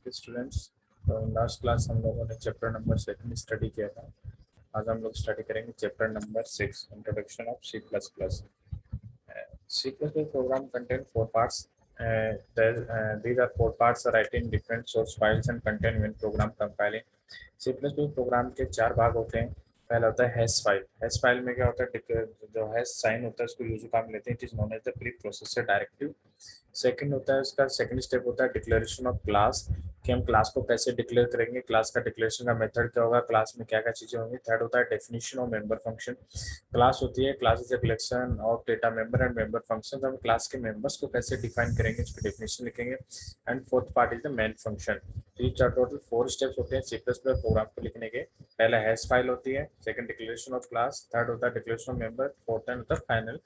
Okay students, तो last class हम लोगों ने चैप्टर नंबर 7 स्टडी किया था। आज हम लोग स्टडी करेंगे chapter number 6, introduction of C plus plus. C plus plus program contain 4 parts. These are 4 parts: writing different source files and content when program compiling. C plus plus program के 4 भाग होते हैं। पहला होता है हैश फाइल। हैश फाइल में क्या होता है, जो हैश साइन होता है उसको यूज काम लेते हैं। It is known as the preprocessor directive. Second होता है उसका सेकंड स्टेप होता है डिक्लेरेशन ऑफ क्लास, कि हम क्लास को कैसे डिक्लेयर करेंगे, क्लास का डिक्लेरेशन का मेथड क्या होगा, क्लास में क्या क्या चीजें होंगी। थर्ड होता है definition of member function. Class होती है, class is a collection of data member and member function. हम क्लास के मेंबर्स को कैसे डिफाइन करेंगे, उसकी डेफिनेशन लिखेंगे। And fourth part is the main function. तो ये टोटल 4 स्टेप्स होते हैं सी प्लस प्लस प्रोग्राम को लिखने के। पहला हैश फाइल होती है, second declaration of class, third होता है declaration of member, fourth and होता है फाइनल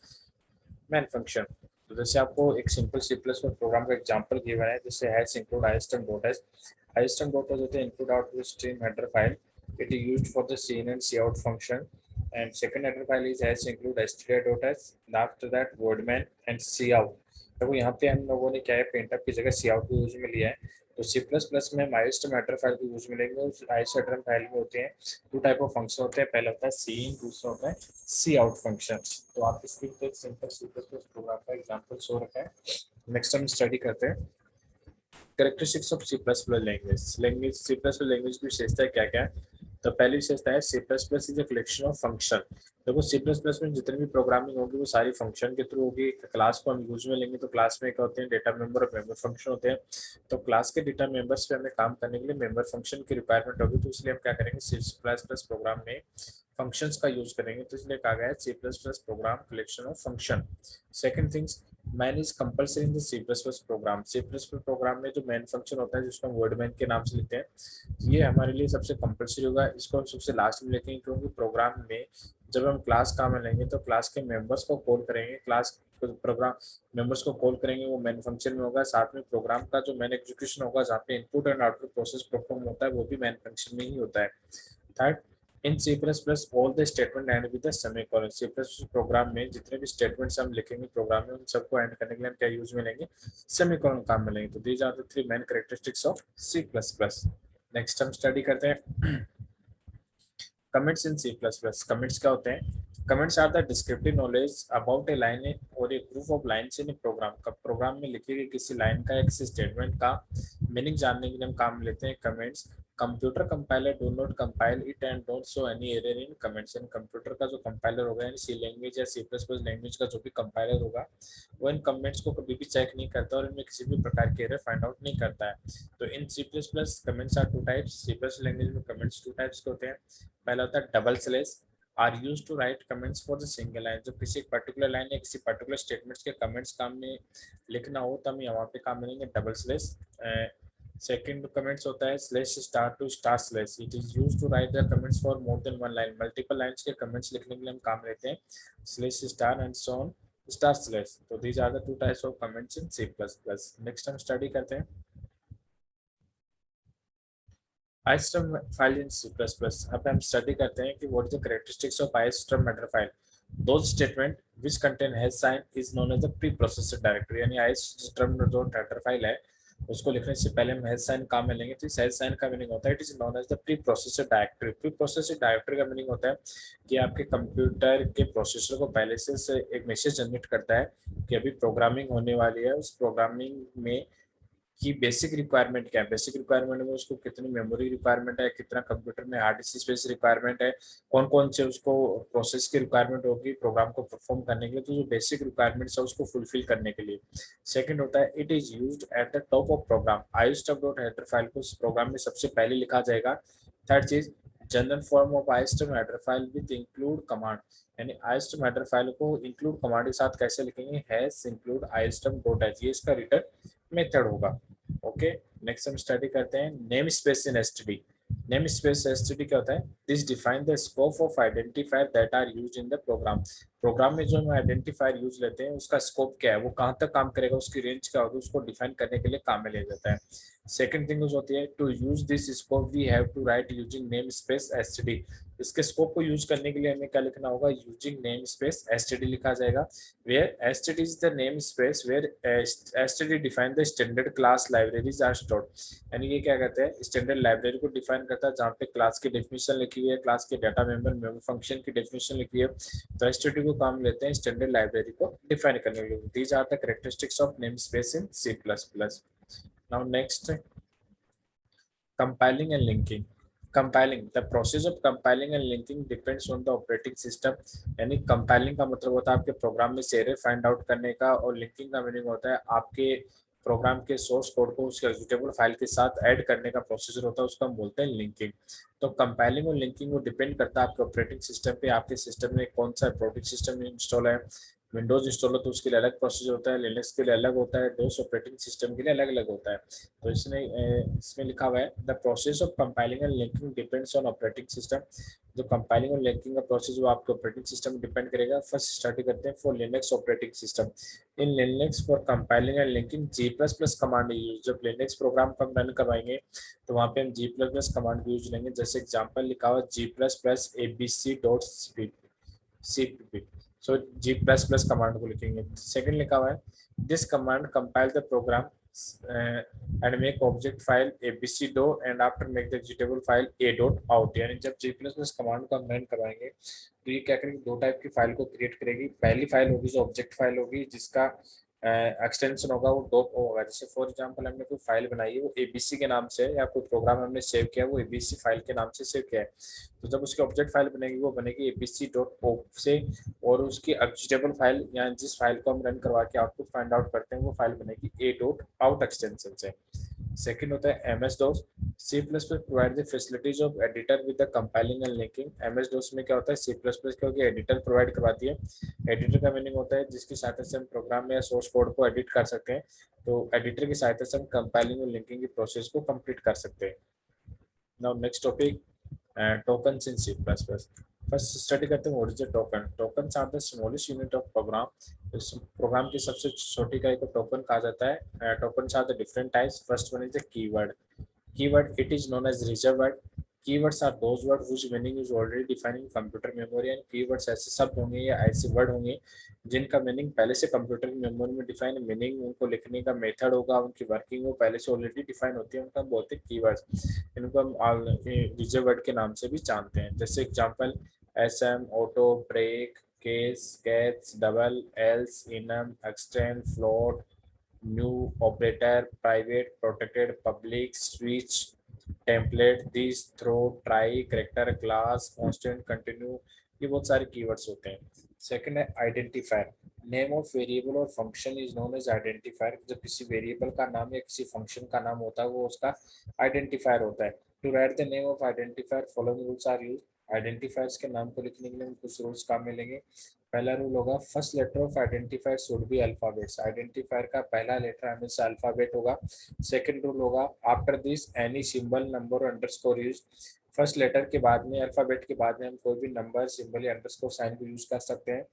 मेन फंक्शन। तो जैसे आपको एक simple C plus plus program का एग्जांपल गिवन है, जैसे hash include iostream dot hash. Iostream dot hash होते हैं input output stream header file. It is used for the C in and C out function. And second header file is hash include stdio dot hash. After that void main and C out. देखो यहाँ पे हम लोगों ने क्या है, प्रिंटअप की जगह सी आउट को यूज में लिया है। तो सी प्लस प्लस में हम आईएसटीएम हेडर फाइल को यूज में लेंगे। उस आईएसटीएम हेडर फाइल में होते हैं 2 टाइप ऑफ फंक्शन होते हैं। पहला होता है सी इन, दूसरा होता है सी आउट फंक्शन। तो आप स्क्रीन पे एक simple C plus plus program का एग्जांपल शो रखा है। नेक्स्ट हम स्टडी करते हैं characteristics of C plus plus language. C plus plus language की विशेषता क्या क्या है। तो पहली विशेषता है C plus plus is a collection of function. देखो सी प्लस प्लस में जितनी भी प्रोग्रामिंग होगी वो सारी फंक्शन के थ्रू होगी। क्लास को हम यूज में लेंगे तो क्लास में क्या होते हैं, डेटा मेंबर और मेंबर फंक्शन होते हैं। तो क्लास के डेटा मेंबर्स पे हमें काम करने के लिए मेंबर फंक्शन की रिक्वायरमेंट होगी। तो इसलिए हम क्या करेंगे, सी प्लस प्लस प्रोग्राम में फंक्शंस का यूज करेंगे। तो इसलिए कहा गया है C plus plus program collection of function. Second things, main is compulsory in the C plus plus program. C plus plus program में जो मैन फंक्शन होता है जिसको हम वर्डमैन के नाम से लिखते हैं, ये हमारे लिए सबसे कंपल्सरी होगा। इसको हम सबसे लास्ट में लिखेंगे क्योंकि प्रोग्राम में जब हम क्लास काम में लेंगे तो क्लास के मेंबर्स को कॉल करेंगे, क्लास प्रोग्राम मेंबर्स को कॉल करेंगे, वो मैन फंक्शन में होगा। साथ में प्रोग्राम का जो मैन एग्जीक्यूशन होगा, जहाँ पे input and output process perform होता है, वो भी मैन फंक्शन में ही होता है। Third, in C plus plus all the statement end with the semicolon. C plus program में जितने भी स्टेटमेंट्स हम लिखेंगे प्रोग्राम में, उन सबको एंड करने के लिए हम क्या यूज में लेंगे, सेमीकोलन काम में लेंगे। तो these are the 3 main characteristics of C plus plus. Next हम स्टडी करते हैं comments in C plus plus. Comments क्या होते हैं? Comments are the descriptive knowledge about a line और a group of lines in a program. का program में लिखी गई किसी लाइन का या किसी स्टेटमेंट का मीनिंग जानने के लिए हम काम लेते हैं comments. Computer compiler do not compile it and don't show any error in comments. In computer का जो कंपाइलर होगा, यानी सी लैंग्वेज या सी प्लस प्लस लैंग्वेज का जो भी कंपाइलर होगा, वो इन कमेंट्स को कभी भी चेक नहीं करता और इनमें किसी भी प्रकार के एरर फाइंड आउट नहीं करता है। तो in C plus plus comments are 2 types. C plus language में कमेंट्स 2 टाइप्स के होते हैं। पहला होता है double slash, are use to write comments for the single line. जब किसी पर्टिकुलर लाइन या किसी पर्टिकुलर स्टेटमेंट्स के कमेंट्स काम में लिखना हो तो हम यहाँ पे काम मिलेंगे डबल स्लैश। सेकंड कमेंट्स होता है slash star to star slash. It is use to write the comments for more than one line. Multiple lines के कमेंट्स लिखने के लिए हम काम लेते हैं slash star and so on star slash. तो these are the 2 types of comments in C plus plus. Next हम स्टडी करते हैं iostream file in C plus plus. अब हम स्टडी करते हैं कि what is the characteristics of iostream header file. Those statement which contain hash sign is known as the preprocessor directory. यानी iostream जो हेडर फाइल है उसको लिखने से पहले हम हैश साइन काम में लेंगे। तो इस हैश साइन का मीनिंग होता है it is known as the preprocessor directory. Preprocessor directory का मीनिंग होता है कि आपके कंप्यूटर के प्रोसेसर को पहले से एक मैसेज जनरेट करता है कि अभी प्रोग्रामिंग होने वाली है। उस प्रोग्रामिंग में की बेसिक रिक्वायरमेंट क्या है, बेसिक रिक्वायरमेंट में उसको कितनी मेमोरी रिक्वायरमेंट है, कितना कंप्यूटर में हार्ड डिस्क स्पेस रिक्वायरमेंट है, कौन कौन से उसको प्रोसेस की रिक्वायरमेंट होगी प्रोग्राम को परफॉर्म करने के लिए। तो जो बेसिक रिक्वायरमेंट्स है उसको फुलफिल करने के लिए। सेकंड होता है it is used at the top of program. Iostream dot header file को प्रोग्राम में सबसे पहले लिखा जाएगा। थर्ड चीज, general form of iostream header file with include command. यानी आईस्टम हेडर फाइल को इंक्लूड कमांड के साथ कैसे लिखेंगे, hash include iostream dot h, ये इसका रिटर्न मेथड होगा। ओके, नेक्स्ट हम स्टडी करते हैं name space in STD. Name space STD क्या होता है? This define the scope of identifier that are used in the program. Program में जो हम आइडेंटिफायर यूज लेते हैं उसका स्कोप क्या है, वो कहाँ तक काम करेगा, उसकी रेंज क्या होगी, उसको डिफाइन करने के लिए काम में लिया जाता है। सेकंड थिंग होती है to use this scope we have to write using name space STD. इसके स्कोप को यूज करने के लिए हमें क्या लिखना होगा, यूजिंग नेम स्पेस एसटीडी लिखा जाएगा, where STD is the name space where STD define the standard class libraries are stored. यानी ये क्या कहते हैं, स्टैंडर्ड लाइब्रेरी को डिफाइन करता है जहाँ पे क्लास की डेफिनेशन लिखी हुई है, क्लास के डाटा मेंबर फंक्शन की डेफिनेशन लिखी है। तो एसटीडी को काम लेते हैं स्टैंडर्ड लाइब्रेरी को डिफाइन करने के लिए। These are the characteristics of name space in C plus plus. Now next, compiling and linking. Compiling, the process of compiling and linking depends on the operating system। यानी compiling का मतलब होता है आपके प्रोग्राम में से एरर फाइंड आउट करने का, और लिंकिंग का मीनिंग होता है आपके प्रोग्राम के सोर्स कोड को उसके एग्जीक्यूटेबल फाइल के साथ ऐड करने का प्रोसीजर होता है, उसको हम बोलते हैं लिंकिंग। तो कंपाइलिंग और लिंकिंग वो डिपेंड करता है आपके ऑपरेटिंग सिस्टम पे, आपके सिस्टम में कौन सा ऑपरेटिंग सिस्टम इंस्टॉल है। विंडोज इंस्टॉल हो तो उसके लिए अलग प्रोसीजर होता है, लिनक्स के लिए अलग होता है, डोस ऑपरेटिंग सिस्टम के लिए अलग अलग होता है। तो इसमें लिखा हुआ है the process of compiling and linking depends on operating system. जो कंपाइलिंग और लिंकिंग का प्रोसेस वो आपके ऑपरेटिंग सिस्टम डिपेंड करेगा। फर्स्ट स्टार्ट करते हैं for Linux operating system. In Linux for compiling and linking G plus plus command use. जब Linux program को हम रन करवाएंगे तो वहाँ पे हम G plus plus command use लेंगे। जैसे एग्जाम्पल लिखा हुआ जी प्लस प्लस abc.cpp। सो जी प्लस प्लस कमांड को लिखेंगे। सेकंड लिखा हुआ है this command compile the program and make object file abc do and after make the executable file a.out। यानी जब जी प्लस प्लस कमांड को हम रन करवाएंगे तो ये क्या करेगी, दो टाइप की फाइल को क्रिएट करेगी। पहली फाइल होगी जो ऑब्जेक्ट फाइल होगी जिसका एक्सटेंशन होगा वो डॉट ओ होगा। जैसे फॉर एग्जांपल हमने कोई फाइल बनाई है वो एबीसी के नाम से है, या कोई प्रोग्राम हमने सेव किया वो एबीसी फाइल के नाम से सेव किया है, तो जब उसकी ऑब्जेक्ट फाइल बनेगी वो बनेगी एबीसी डॉट ओ से। और उसकी एग्जीक्यूटेबल फाइल या जिस फाइल को हम रन करवा के आउटपुट फाइंड आउट करते हैं वो फाइल बनेगी ए डॉट आउट एक्सटेंशन से। सेकंड होता है MS DOS. C plus plus provide the facilities of editor with the compiling and linking. MS DOS में क्या होता है, सी प्लस प्लस क्या होगी, एडिटर प्रोवाइड करवाती है। एडिटर का मीनिंग होता है जिसकी सहायता से हम प्रोग्राम में या सोर्स कोड को एडिट कर सकते हैं। तो एडिटर की सहायता से हम कंपाइलिंग और लिंकिंग की प्रोसेस को कंप्लीट कर सकते हैं। Now next topic, tokens in C++। First study करते हैं what is a token. Tokens are the smallest unit of program. इस प्रोग्राम की सबसे छोटी इकाई को टोकन कहा जाता है। Tokens are the different types. First one is the keyword. Keyword, it is known as reserved word। Keywords are those words whose meaning is already defined in computer memory। and keywords ऐसे शब्द होंगे या ऐसे word होंगे जिनका meaning पहले से computer की मेमोरी में डिफाइन, मीनिंग उनको लिखने का मेथड होगा, उनकी वर्किंग वो पहले से ऑलरेडी डिफाइन होती है, उनका हम बोलते हैं कीवर्ड्स। इनको हम रिजर्व वर्ड के नाम से भी जानते हैं। जैसे example asm, auto, break, case, catch, double, else, enum, extend, float, new, operator, private, protected, public, switch, template, this, throw, try, character, class, constant, continue, ये बहुत सारे कीवर्ड्स होते हैं। सेकंड है आइडेंटिफायर। नेम ऑफ वेरिएबल और function is known as identifier. जब किसी variable का नाम या किसी फंक्शन का नाम होता है वो उसका आइडेंटिफायर होता है। To write the name of identifier following rules are use. Identifiers के नाम को लिखने के लिए कुछ रूल्स काम मिलेंगे। पहला रूल होगा first letter of identifier should be alphabets. Identifier का पहला लेटर हमेशा अल्फाबेट होगा। सेकंड रूल होगा after this any symbol, number और अंडरस्कोर यूज। फर्स्ट लेटर के बाद में, अल्फाबेट के बाद में हम कोई भी नंबर, सिंबल या अंडरस्कोर साइन को यूज कर सकते हैं।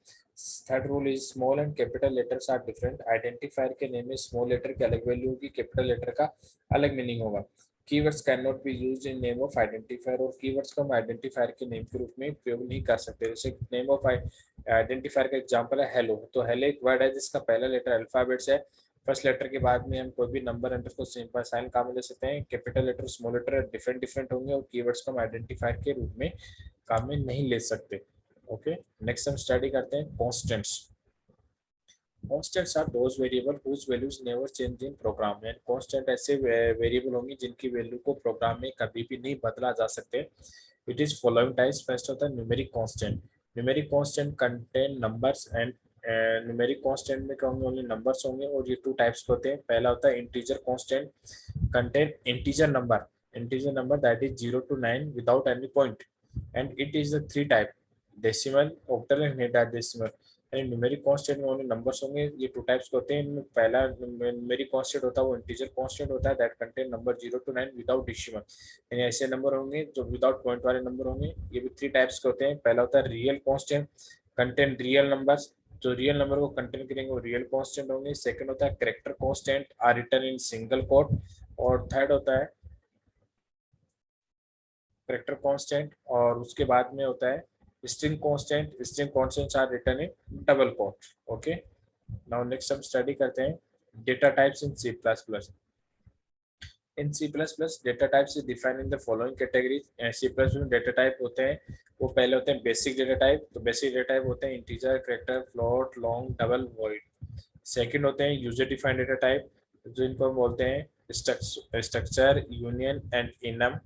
Third rule is small and capital letters are different. Identifier के नेम में स्मॉल लेटर की अलग वैल्यू होगी, कैपिटल लेटर का अलग मीनिंग होगा। Keywords can not be used in name of identifier. और कीवर्ड्स को हम आइडेंटिफायर के नेम के रूप में उपयोग नहीं कर सकते। जैसे नेम ऑफ आइडेंटिफायर का एग्जांपल है हेलो। तो हेलो एक वर्ड है जिसका पहला लेटर अल्फाबेट्स है। फर्स्ट लेटर के बाद में हम कोई भी नंबर अंडरस्कोर सिंबल साइन काम में ले सकते हैं। Capital letter, small letter different different होंगे और कीवर्ड्स को हम आइडेंटिफायर के रूप में काम में नहीं ले सकते। ओके, नेक्स्ट हम स्टडी करते हैं constants. Constants are those variable whose values never change in program। यानी constant ऐसे वेरिएबल होंगी जिनकी वैल्यू को प्रोग्राम में कभी भी नहीं बदला जा सकते। It is following types. First होता है numeric constant. Numeric constant contain numbers and numeric constant में क्या होंगे, ओनली नंबर्स होंगे। और ये टू टाइप्स होते हैं। पहला होता है integer constant, contain integer number, integer number that is 0 to 9 without any point. And it is the three type, decimal, octal and hexadecimal. यानी न्यूमेरिक कांस्टेंट में ओनली नंबर्स होंगे। ये टू टाइप्स के होते हैं। इनमें पहला न्यूमेरिक कांस्टेंट होता है वो इंटीजर कांस्टेंट होता है that contain number 0 to 9 without decimal. यानी ऐसे नंबर होंगे जो विदाउट पॉइंट वाले नंबर होंगे। ये भी थ्री टाइप्स के होते हैं। पहला होता है real constant, contain real numbers, जो रियल नंबर को कंटेन करेंगे वो रियल कांस्टेंट होंगे। सेकंड होता है character constant, are written in single quote. और थर्ड होता है करेक्टर कांस्टेंट, और उसके बाद में होता है string constant. String constants are written in double quote. Okay, now next हम स्टडी करते हैं data types in C plus plus. In C plus plus data types is defined in the following categories. C plus में data type होते हैं, वो पहले होते हैं बेसिक डेटा टाइप। तो बेसिक डेटा टाइप होते हैं integer, character, float, long, double, void. Second होते हैं यूजर डिफाइंड डेटा टाइप, जिनको हम बोलते हैं structure, union and enum.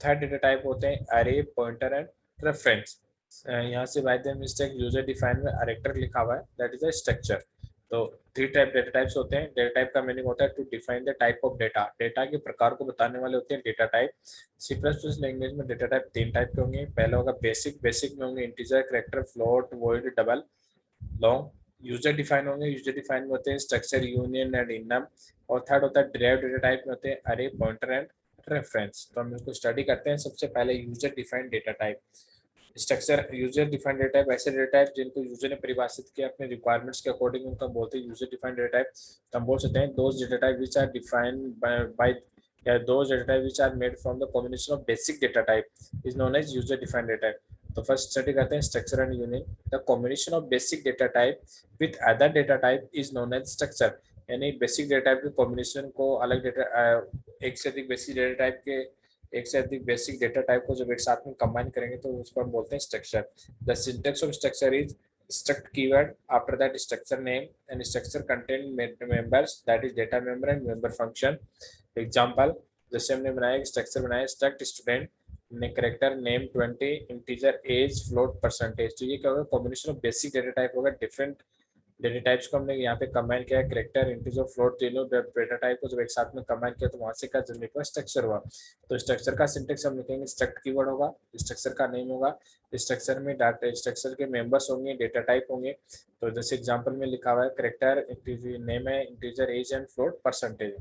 Third data type होते हैं अरे, पॉइंटर एंड रेफरेंस। यहाँ से by the mistake user defined में अरेक्टर लिखा हुआ है, दैट इज अ स्ट्रक्चर। तो थ्री टाइप डेटा टाइप्स होते हैं। डेटा टाइप का मीनिंग होता है to define the type of data, data के प्रकार को बताने वाले होते हैं data type. C plus plus language में डेटा टाइप तीन टाइप के होंगे। पहला होगा बेसिक, बेसिक में होंगे integer, character, float, void, double, long. User define होंगे, यूजर डिफाइन में होते हैं स्ट्रक्चर, यूनियन एंड इनम। और थर्ड होता है डिराइव्ड डेटा टाइप में होते हैं अरे, पॉइंटर एंड रेफरेंस। तो हम इसको स्टडी करते हैं। सबसे पहले user defined data type. Structure user defined data type ऐसे डेटा टाइप जिनको यूजर ने परिभाषित किया अपने रिक्वायरमेंट्स के अकॉर्डिंग, उनको हम बोलते हैं यूजर डिफाइंड डेटा टाइप। तो हम बोल सकते हैं those data type which are defined by या those data type which are made from the combination of basic data type is known as user defined data type. तो first study करते हैं structure and union. The combination of basic data type with other data type is known as structure. यानी basic data type के combination को अलग data, एक से अधिक बेसिक डेटा टाइप के, एक से अधिक बेसिक डेटा टाइप को जब एक साथ में कंबाइन करेंगे तो उसको हम बोलते हैं structure. The syntax of structure is struct keyword, after that structure name, and structure contain members, that is data member and member function. Example, जैसे हमने बनाया स्ट्रक्चर बनाया struct student ने character name 20, integer age, float, percentage. तो ये क्या होगा, combination of basic data type होगा। डिफरेंट डेटा टाइप्स को हमने यहाँ पे कंबाइन किया है, करेक्टर, इंटीजर, फ्लोट, तीनों डेटा टाइप को जब एक साथ में कंबाइन किया तो वहां से क्या जनरेट हुआ, स्ट्रक्चर हुआ। तो स्ट्रक्चर का सिंटेक्स हम लिखेंगे स्ट्रक्ट कीवर्ड होगा, स्ट्रक्चर का नेम होगा, स्ट्रक्चर में डाटा, स्ट्रक्चर के मेंबर्स होंगे, डेटा टाइप होंगे। तो जैसे एग्जांपल में लिखा हुआ है करेक्टर, नेम है, integer, age and float, percentage.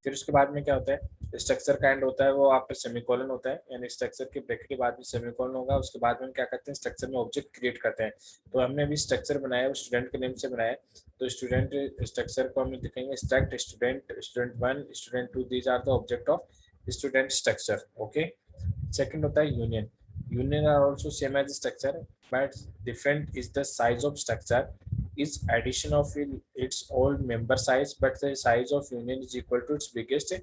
फिर उसके बाद में क्या होता है, स्ट्रक्चर का एंड होता है वो आपका सेमीकोलन होता है, यानी स्ट्रक्चर के ब्रैकेट के बाद में सेमीकोलन होगा। उसके बाद में हम क्या करते हैं, स्ट्रक्चर में ऑब्जेक्ट क्रिएट करते हैं। तो हमने अभी स्ट्रक्चर बनाया वो स्टूडेंट के नेम से बनाया है। तो स्टूडेंट स्ट्रक्चर को हम लिखेंगे struct student, student 1, student 2, these are the object of student structure. Okay, second होता है union. Union are also same as structure, but different is the size of structure. Is addition of its old member size, but the size of union is equal to its biggest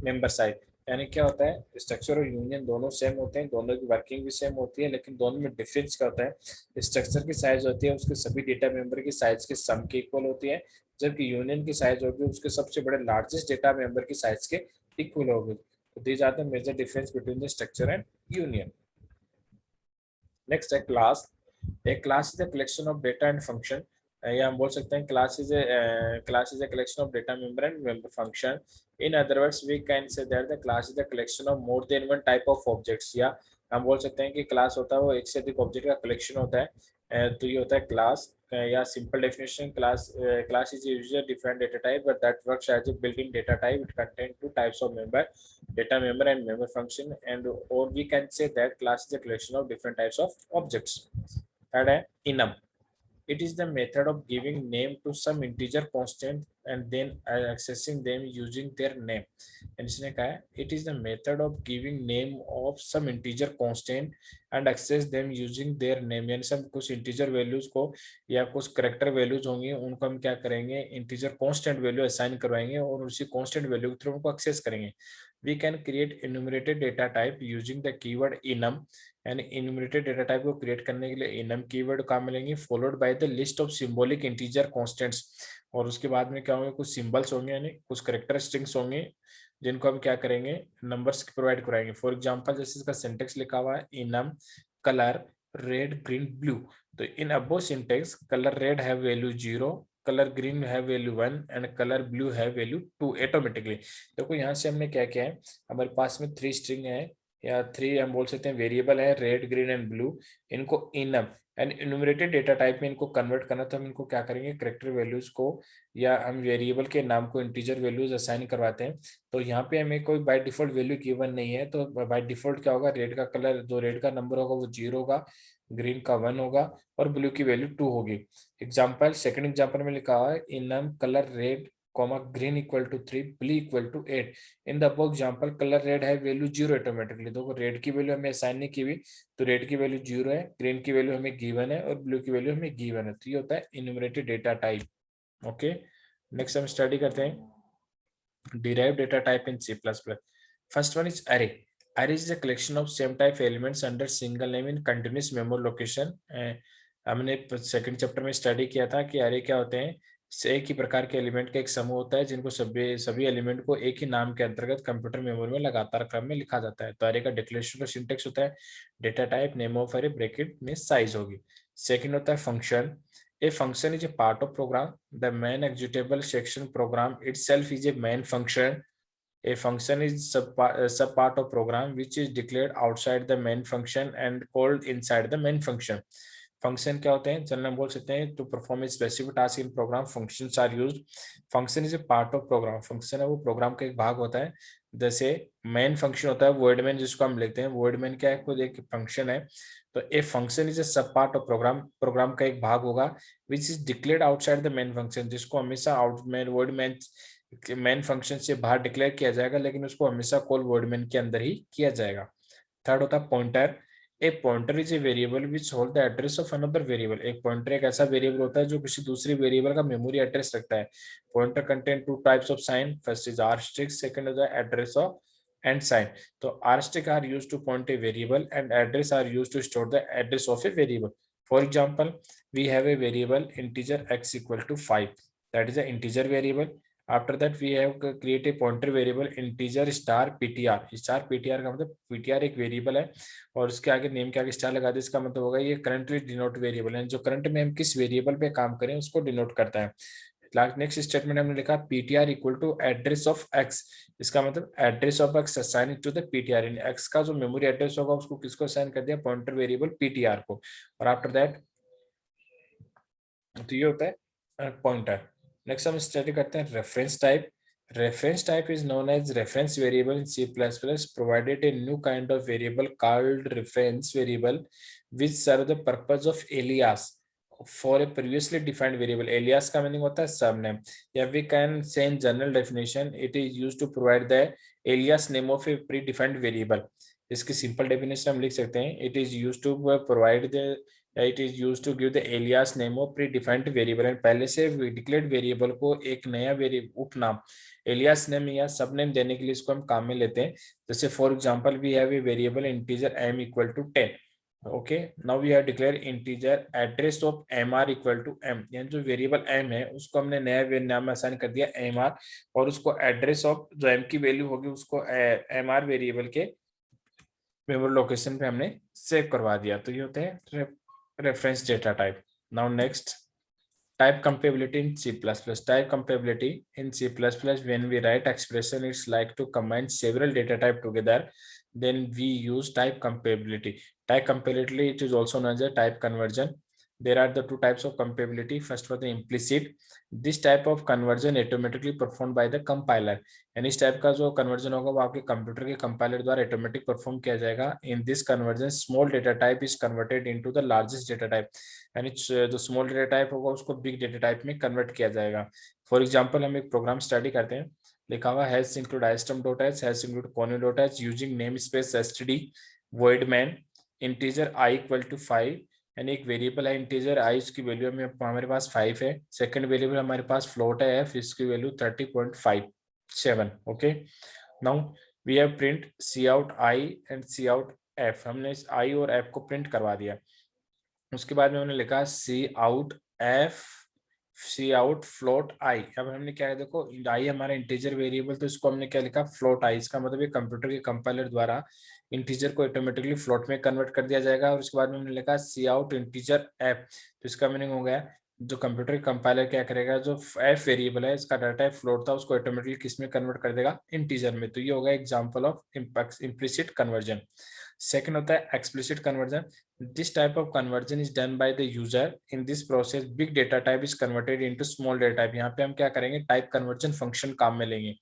member size. यानी क्या होता है, structure और union दोनों same होते हैं, दोनों की वर्किंग भी सेम होती है, लेकिन दोनों में डिफरेंस क्या होता है, स्ट्रक्चर की साइज होती है उसके सभी डेटा मेंबर की साइज के सम के इक्वल होती है, जबकि यूनियन की साइज होगी उसके सबसे बड़े लार्जेस्ट डेटा मेंबर की साइज के इक्वल होगी। तो these are the major difference between the structure and union. Next है क्लास। एक class is a collection of data and function, या हम बोल सकते हैं class is a collection of data member and member function. In other words we can say that the class is a collection of more than one type of objects, या हम बोल सकते हैं कि क्लास होता है वो एक से अधिक ऑब्जेक्ट का कलेक्शन होता है। तो ये होता है क्लास। या simple definition, class is user defined data type but that works as a built in data type. It contain two types of member, data member and member function, and or we can say that class is a collection of different types of objects. Third है enum. It is the method of giving name to some integer constant and then accessing them using their name. And इसने कहा है it is the method of giving name of some integer constant and access them using their name. यानी सब कुछ integer values को या कुछ character values होंगी उनको हम क्या करेंगे, integer constant value assign करवाएंगे और उसी constant value के थ्रू उनको access करेंगे। We can create enumerated data type using the keyword enum, यानी इन्यूमरेटेड डेटा टाइप को क्रिएट करने के लिए इनम कीवर्ड काम मिलेंगे, followed by the list of symbolic integer constants. और उसके बाद में क्या होंगे, कुछ सिंबल्स होंगे यानी कुछ करेक्टर स्ट्रिंग्स होंगे जिनको हम क्या करेंगे, नंबर्स प्रोवाइड कराएंगे। फॉर एग्जांपल जैसे इसका सिंटेक्स लिखा हुआ है enum colour red green blue. तो in above syntax colour red have value 0, colour green है वैल्यू 1 एंड कलर ब्लू है वैल्यू 2 ऑटोमेटिकली। देखो यहाँ से हमने क्या किया है, हमारे पास में 3 स्ट्रिंग है या 3 हम बोल सकते हैं वेरिएबल है, रेड ग्रीन एंड ब्लू। इनको enum and enumerated data type में इनको कन्वर्ट करना, तो हम इनको क्या करेंगे, करेक्टर वैल्यूज को या हम वेरिएबल के नाम को इंटीजर वैल्यूज असाइन करवाते हैं। तो यहाँ पे हमें कोई बाय डिफॉल्ट वैल्यू गिवन नहीं है, तो बाय डिफॉल्ट क्या होगा, रेड का कलर, जो रेड का नंबर होगा वो 0 होगा, ग्रीन का 1 होगा और ब्लू की वैल्यू 2 होगी। एग्जाम्पल, सेकंड एग्जाम्पल में लिखा हुआ है enum colour red comma green equal to 3, blue equal to 8. In the above example, color red है वैल्यू 0 ऑटोमेटिकली। देखो रेड की वैल्यू हमें असाइन नहीं की हुई, तो रेड की वैल्यू 0 है, ग्रीन की वैल्यू हमें गिवन है और ब्लू की वैल्यू हमें गिवन है। तो ये होता है enumerated data type. Okay, next हम स्टडी करते हैं derive data type in C++। First one is अरे। अरे is a collection of same type elements under single name in continuous memory location. हमने सेकंड चैप्टर में स्टडी किया था कि अरे क्या होते हैं, एक ही प्रकार के एलिमेंट का एक समूह होता है जिनको सभी सभी एलिमेंट को एक ही नाम के अंतर्गत कंप्यूटर मेमोरी में लगातार क्रम में लिखा जाता है। तो अरे का डिक्लेरेशन का सिंटेक्स होता है डेटा टाइप नेम ऑफ अरे ब्रैकेट में साइज होगी। सेकंड होता है function. A function is a part of program. The main executable section program itself is a main function. A function is sub part of program which is declared outside the main function and called inside the main function. Function क्या होते हैं, general बोल सकते हैं to perform a specific task in program functions are used. Function is a part of program, function है वो programme का एक भाग होता है। जैसे मेन फंक्शन होता है वर्ड मेन, जिसको हम लिखते हैं वर्ड मेन क्या है, खुद एक फंक्शन है। तो ए फंक्शन इज ए सब पार्ट ऑफ प्रोग्राम, प्रोग्राम का एक भाग होगा which is declared outside the main function, जिसको हमेशा out main word main function से बाहर डिक्लेयर किया जाएगा, लेकिन उसको हमेशा कॉल वर्ड मेन के अंदर ही किया जाएगा। थर्ड होता है pointer. A pointer is a variable which hold the address of another variable. एक पॉइंटर एक ऐसा वेरिएबल होता है जो किसी दूसरी वेरिएबल का मेमोरी एड्रेस रखता है। Pointer contain two types of sign, first is asterisk, second is the address of and sign. तो asterisk are used to point a variable and address are used to store the address of a variable. For example, we have a variable integer x equal to 5, that is a integer variable. After that we have create a pointer variable integer star ptr। star ptr का मतलब ptr एक variable है और उसके आगे name के आगे star लगा दे, इसका मतलब होगा ये करंटली डिनोट वेरिएबल है, जो करंट में हम किस वेरिएबल पे काम करें उसको डिनोट करता है। नेक्स्ट स्टेटमेंट हमने लिखा ptr equal to address of x। इसका मतलब address of x assign to the ptr, इन x का जो मेमोरी एड्रेस होगा उसको किसको असाइन कर दिया, पॉइंटर वेरिएबल ptr को। और आफ्टर दैट तो ये होता है पॉइंटर। नेक्स्ट हम स्टडी करते हैं reference type. Reference type is known as reference variable in C++, provided a new kind of variable called reference variable which serve the purpose of alias for a previously defined variable. Alias का meaning होता है sub name, या we can say in general definition it is used to provide the alias name of a predefined variable. इसकी simple definition हम लिख सकते हैं, it is used to provide the it is used to give the alias name of predefined variable, and पहले से declared variable को एक नया उपनाम एलियास नेम या सब नेम देने के लिए इसको हम काम में लेते हैं। जैसे for example we have a variable integer m equal to 10। Okay, now we have declare integer address of mr equal to m, यानी जो वेरिएबल m है उसको हमने नया नाम असाइन कर दिया mr, और उसको एड्रेस ऑफ जो m की वैल्यू होगी उसको mr वेरिएबल के मेमोरी लोकेशन पे हमने सेव करवा दिया। तो ये होते हैं reference data type. Now next, type compatibility in C++. Type compatibility in C++, when we write expression, it's like to combine several data type together, then we use type compatibility. Type compatibility, it is also known as a type conversion. There are the two types of compatibility. First for the implicit, this type of conversion automatically performed by the compiler, यानी इस type का जो conversion होगा वो आपके computer के compiler द्वारा automatic perform किया जाएगा। In this conversion small data type is converted into the largest data type, यानी जो स्मॉल डेटा टाइप होगा उसको बिग डेटा टाइप में कन्वर्ट किया जाएगा। फॉर एग्जांपल हम एक प्रोग्राम स्टडी करते हैं, लिखा हुआ hash include iostream dot h, hash include conio dot h using name space STD void main integer i equal to 5, यानी एक वेरिएबल है इंटीजर आई, इसकी वैल्यू में हमारे पास 5 है। सेकंड वेरिएबल हमारे पास फ्लोट है एफ, इसकी value 30.57। Okay, now we have print C out i and C out f, हमने इस आई और एफ को प्रिंट करवा दिया। उसके बाद में हमने लिखा सी out f cout float i. अब हमने क्या है, देखो आई हमारा इंटीजर वेरिएबल, तो इसको हमने क्या लिखा फ्लोट आई, इसका मतलब ये कंप्यूटर के कंपाइलर द्वारा इंटीजर को ऑटोमेटिकली फ्लोट में कन्वर्ट कर दिया जाएगा। और उसके बाद में हमने लिखा सी आउट इंटीजर एफ, तो इसका मीनिंग हो गया जो कंप्यूटर कंपाइलर क्या करेगा, जो एफ वेरिएबल है इसका डाटा फ्लोट था उसको ऑटोमेटिकली किस में कन्वर्ट कर देगा, इंटीजर में। तो ये होगा example of implicit conversion. Second होता है explicit conversion. This type of conversion is done by the user. In this process big data type is converted into small data type. यहाँ पे हम क्या करेंगे, टाइप कन्वर्जन फंक्शन काम में लेंगे।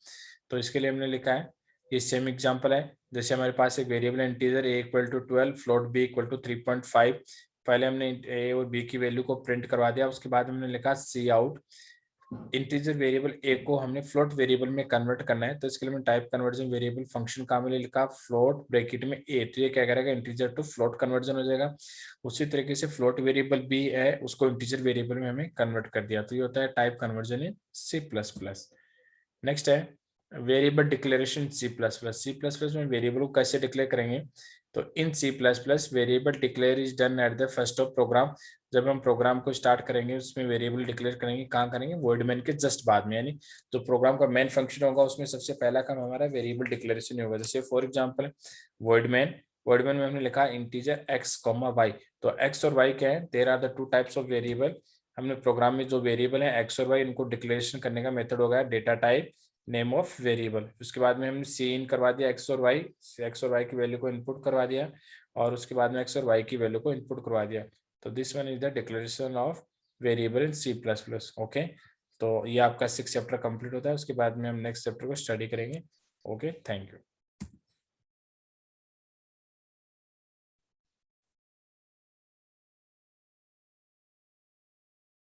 तो इसके लिए हमने लिखा है, ये सेम एग्जांपल है, जैसे हमारे पास एक variable integer a equal to 12, float b equal to 3.5। पहले हमने a और b की वैल्यू को प्रिंट करवा दिया, उसके बाद हमने लिखा सी आउट इंटीजर वेरिएबल ए को हमने फ्लोट वेरिएबल में कन्वर्ट करना है, तो इसके लिए मैं टाइप कन्वर्जन वेरिएबल फंक्शन का मैंने लिखा फ्लोट ब्रैकेट में ए, तो ये क्या करेगा, इंटीजर टू फ्लोट कन्वर्जन हो जाएगा। उसी तरीके से फ्लोट वेरिएबल बी है, उसको इंटीजर वेरिएबल में हमें कन्वर्ट कर दिया, तो ये होता है type conversion in C plus plus. Next है variable declaration C plus plus. C plus plus में वेरिएबल को कैसे डिक्लेयर करेंगे, तो in C plus plus variable declare is done at the first of program. जब हम प्रोग्राम को start करेंगे उसमें वेरिएबल डिक्लेयर करेंगे, कहाँ करेंगे, वॉइड मेन के जस्ट बाद में, यानी जो प्रोग्राम का मेन फंक्शन होगा उसमें सबसे पहला काम हमारा वेरिएबल डिक्लेरेशन होगा। जैसे for example void main, void main में हमने लिखा इंटीजर एक्स कॉमा वाई, तो एक्स और वाई क्या है, there are the two types of variable. हमने प्रोग्राम में जो वेरिएबल है एक्स और वाई, इनको डिक्लेरेशन करने का मेथड होगा data type name of variable. उसके बाद में हमने सी इन करवा दिया एक्स और वाई की वैल्यू को इनपुट करवा दिया, और उसके बाद में एक्स और वाई की वैल्यू को इनपुट करवा दिया। तो this one is the declaration of variable in C plus plus. Okay, तो ये आपका 6 चैप्टर कंप्लीट होता है, उसके बाद में हम नेक्स्ट चैप्टर को स्टडी करेंगे। Okay, thank you.